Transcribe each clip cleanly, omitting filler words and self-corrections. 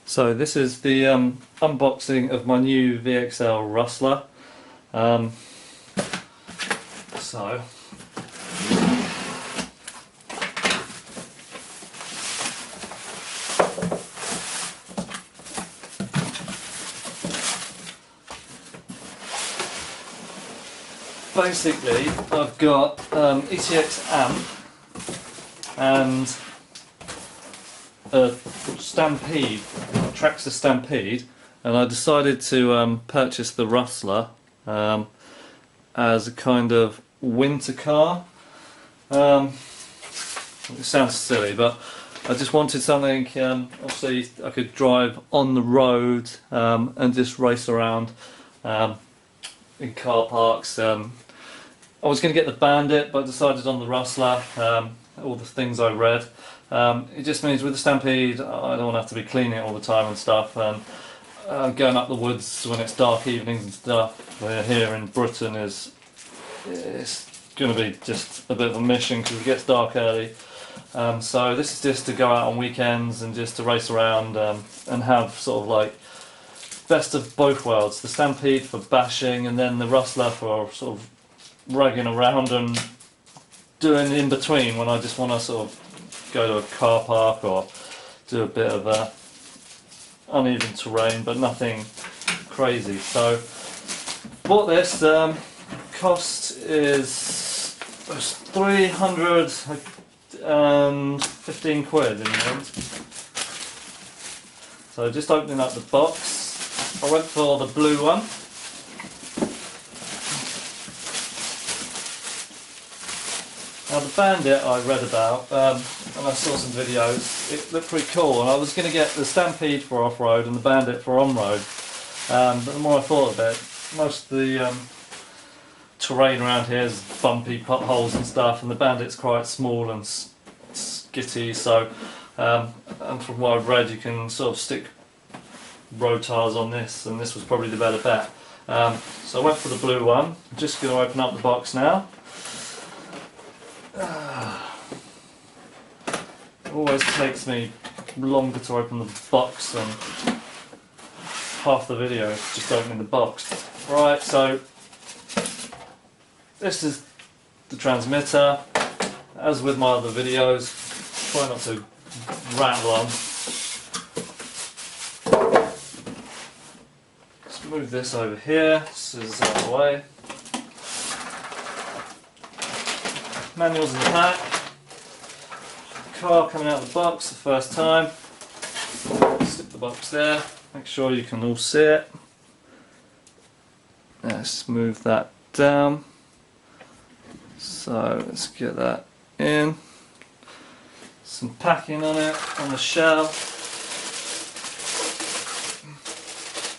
So this is the unboxing of my new VXL Rustler. So basically I've got ETX amp and a Stampede, a Traxxas Stampede, and I decided to purchase the Rustler as a kind of winter car. It sounds silly, but I just wanted something obviously I could drive on the road and just race around in car parks. I was going to get the Bandit, but I decided on the Rustler. All the things I read. It just means with the Stampede I don't want to have to be cleaning it all the time and stuff, and going up the woods when it's dark evenings and stuff here in Britain it's going to be just a bit of a mission because it gets dark early. So this is just to go out on weekends and just to race around and have sort of like best of both worlds. The Stampede for bashing and then the Rustler for sort of ragging around and doing in between when I just want to sort of go to a car park or do a bit of uneven terrain, but nothing crazy. So bought this. Cost is 315 quid in the end. So just opening up the box, I went for the blue one. Now the Bandit I read about, and I saw some videos, it looked pretty cool, and I was going to get the Stampede for off-road and the Bandit for on-road, but the more I thought of it, most of the terrain around here is bumpy potholes and stuff, and the Bandit's quite small and skitty, so and from what I've read you can sort of stick road tyres on this, and this was probably the better bet. So I went for the blue one. I'm just going to open up the box now. It always takes me longer to open the box than half the video just opening the box. Right, so this is the transmitter. As with my other videos, try not to rattle on. Let's move this over here, this is out of the way. Manuals in the pack. Car coming out of the box the first time. Stick the box there. Make sure you can all see it. Let's move that down. So let's get that in. Some packing on it on the shell.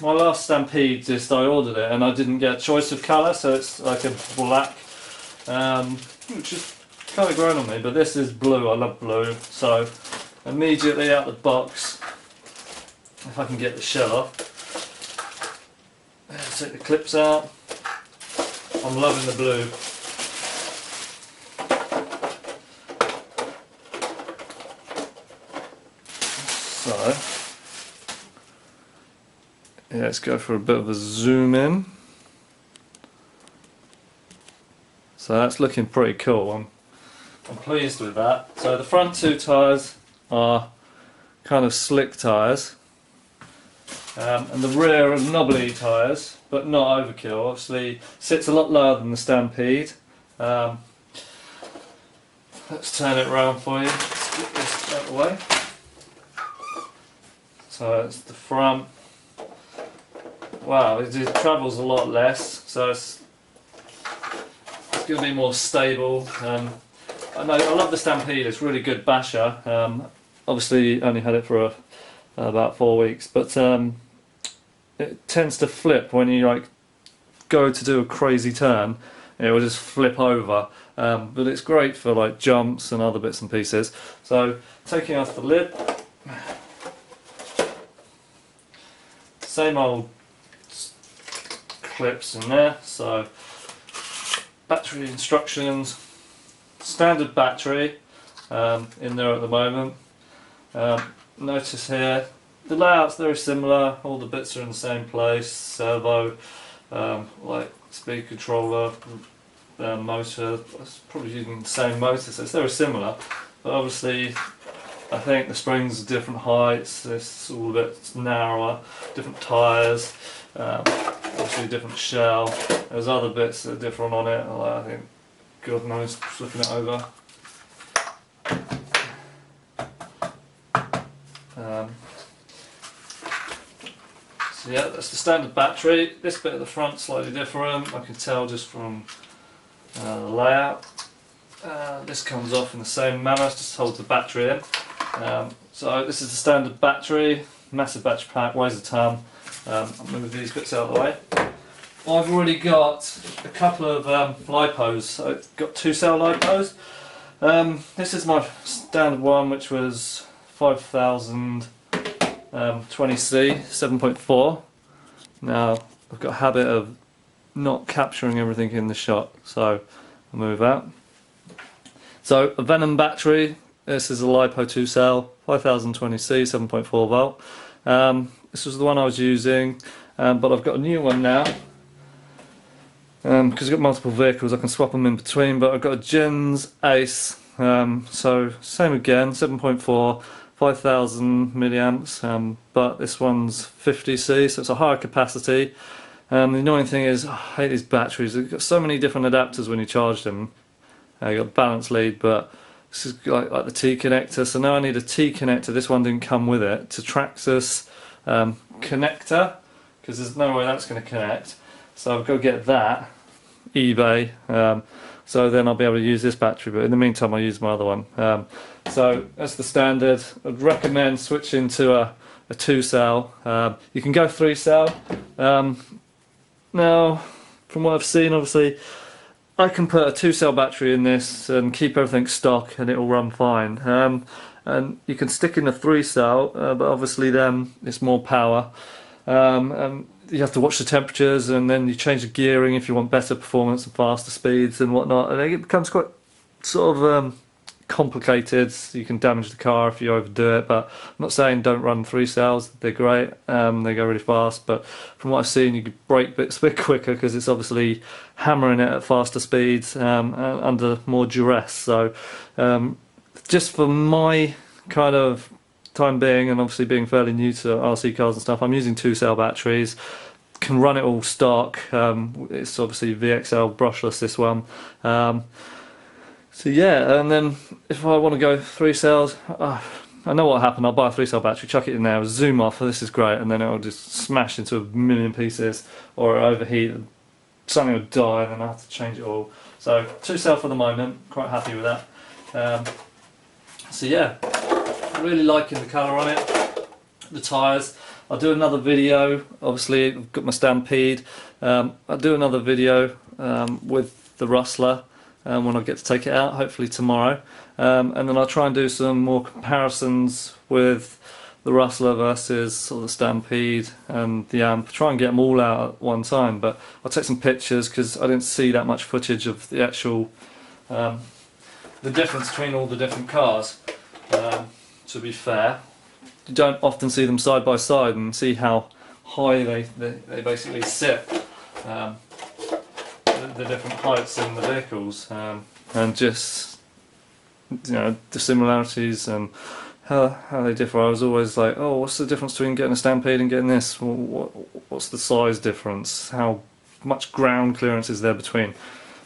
My last Stampede, just I ordered it and I didn't get a choice of colour, so it's like a black. Which is kind of grown on me, but this is blue. I love blue, so immediately out the box, if I can get the shell off, take the clips out. I'm loving the blue. So yeah, let's go for a bit of a zoom in. So that's looking pretty cool. I'm pleased with that. So the front two tyres are kind of slick tyres, and the rear are knobbly tyres, but not overkill. Obviously sits a lot lower than the Stampede. Let's turn it around for you. Let's get this out of the way. So it's the front. Wow, it travels a lot less, so it's going to be more stable. I love the Stampede, it's a really good basher. Obviously only had it for about 4 weeks, but it tends to flip when you like go to do a crazy turn. It will just flip over, but it's great for like jumps and other bits and pieces. So taking off the lid, same old clips in there. So battery instructions, standard battery in there at the moment. Notice here the layout's very similar, all the bits are in the same place, servo, like speed controller, motor, it's probably using the same motor, so it's very similar, but obviously I think the springs are different heights, it's all a bit narrower, different tyres, obviously a different shell. There's other bits that are different on it, like I think, God knows, flipping it over. So yeah, that's the standard battery. This bit at the front slightly different, I can tell just from the layout. This comes off in the same manner, just holds the battery in. So this is the standard battery, massive battery pack, weighs a ton. I'll move these bits out of the way. I've already got a couple of lipos. I've got 2-cell lipos. This is my standard one, which was 5000 20C 7.4. Now I've got a habit of not capturing everything in the shot, so I'll move that. So a Venom battery. This is a LiPo 2-cell, 5020C, 7.4 volt. This was the one I was using, but I've got a new one now. Because I've got multiple vehicles, I can swap them in between, but I've got a Gens Ace, so same again, 7.4, 5000 milliamps, but this one's 50C, so it's a higher capacity. The annoying thing is, I hate these batteries, they've got so many different adapters when you charge them. You've got balance lead, but this is like the T connector, so now I need a T connector. This one didn't come with it. To Traxxas connector, because there's no way that's going to connect. So I've got to get that, eBay, so then I'll be able to use this battery, but in the meantime I'll use my other one. So that's the standard. I'd recommend switching to a 2-cell. You can go 3-cell. Now, from what I've seen, obviously, I can put a 2-cell battery in this and keep everything stock and it will run fine. And you can stick in a 3-cell, but obviously then it's more power. And you have to watch the temperatures, and then you change the gearing if you want better performance and faster speeds and whatnot. And it becomes quite sort of complicated. You can damage the car if you overdo it, but I'm not saying don't run 3-cells. They're great, they go really fast, but from what I've seen you could brake bits a bit quicker because it's obviously hammering it at faster speeds under more duress. So just for my kind of time being, and obviously being fairly new to RC cars and stuff, I'm using 2-cell batteries. Can run it all stock. It's obviously VXL brushless, this one. So yeah, and then if I want to go 3-cells, I know what happened. I'll buy a 3-cell battery, chuck it in there, zoom off, this is great, and then it'll just smash into a million pieces, or it'll overheat, and something will die, and then I have to change it all. So 2-cell for the moment, quite happy with that. So yeah, really liking the colour on it, the tyres. I'll do another video, obviously I've got my Stampede. I'll do another video with the Rustler when I get to take it out, hopefully tomorrow. And then I'll try and do some more comparisons with the Rustler versus sort of the Stampede and the amp. Try and get them all out at one time, but I'll take some pictures because I didn't see that much footage of the actual the difference between all the different cars. To be fair, you don't often see them side by side and see how high they basically sit, the different heights in the vehicles, and just, you know, the similarities and how they differ. I was always like, oh, what's the difference between getting a Stampede and getting this? What's the size difference? How much ground clearance is there between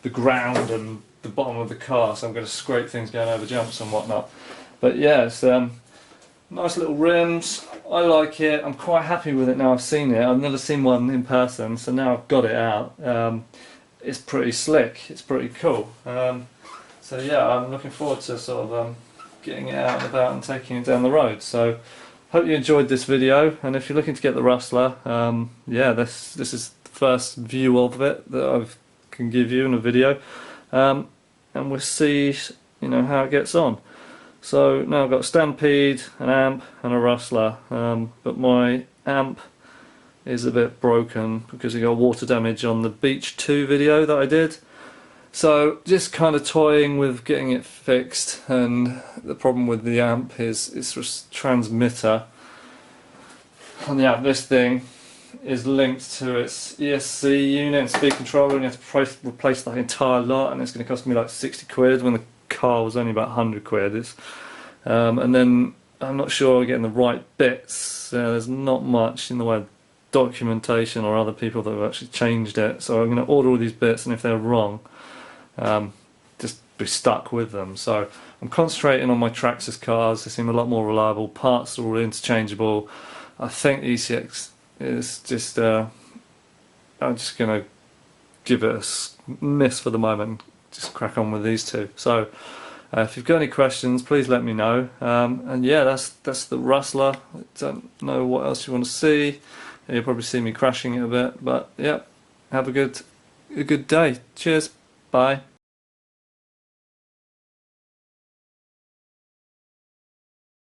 the ground and the bottom of the car? So I'm going to scrape things going over jumps and whatnot. But yeah, it's nice little rims. I like it. I'm quite happy with it now I've seen it. I've never seen one in person, so now I've got it out. It's pretty slick. It's pretty cool. So yeah, I'm looking forward to sort of getting it out and about and taking it down the road. So hope you enjoyed this video, and if you're looking to get the Rustler, yeah, this is the first view of it that I can give you in a video, and we'll see, you know, how it gets on. So now I've got a Stampede, an amp and a Rustler, but my amp is a bit broken because it got water damage on the Beach 2 video that I did. So just kind of toying with getting it fixed, and the problem with the amp is its transmitter. yeah, this thing is linked to its ESC unit and speed controller, and you have to replace the entire lot, and it's going to cost me like 60 quid when the car was only about 100 quid. And then I'm not sure I'm getting the right bits. There's not much in the way of documentation or other people that have actually changed it, so I'm going to order all these bits, and if they're wrong, just be stuck with them. So I'm concentrating on my Traxxas cars. They seem a lot more reliable, parts are all interchangeable. I think the ECX is just, I'm just going to give it a miss for the moment, just crack on with these two. So if you've got any questions, please let me know. And yeah, that's the Rustler. I don't know what else you want to see. You'll probably see me crashing it a bit, but yeah, have a good day. Cheers, bye.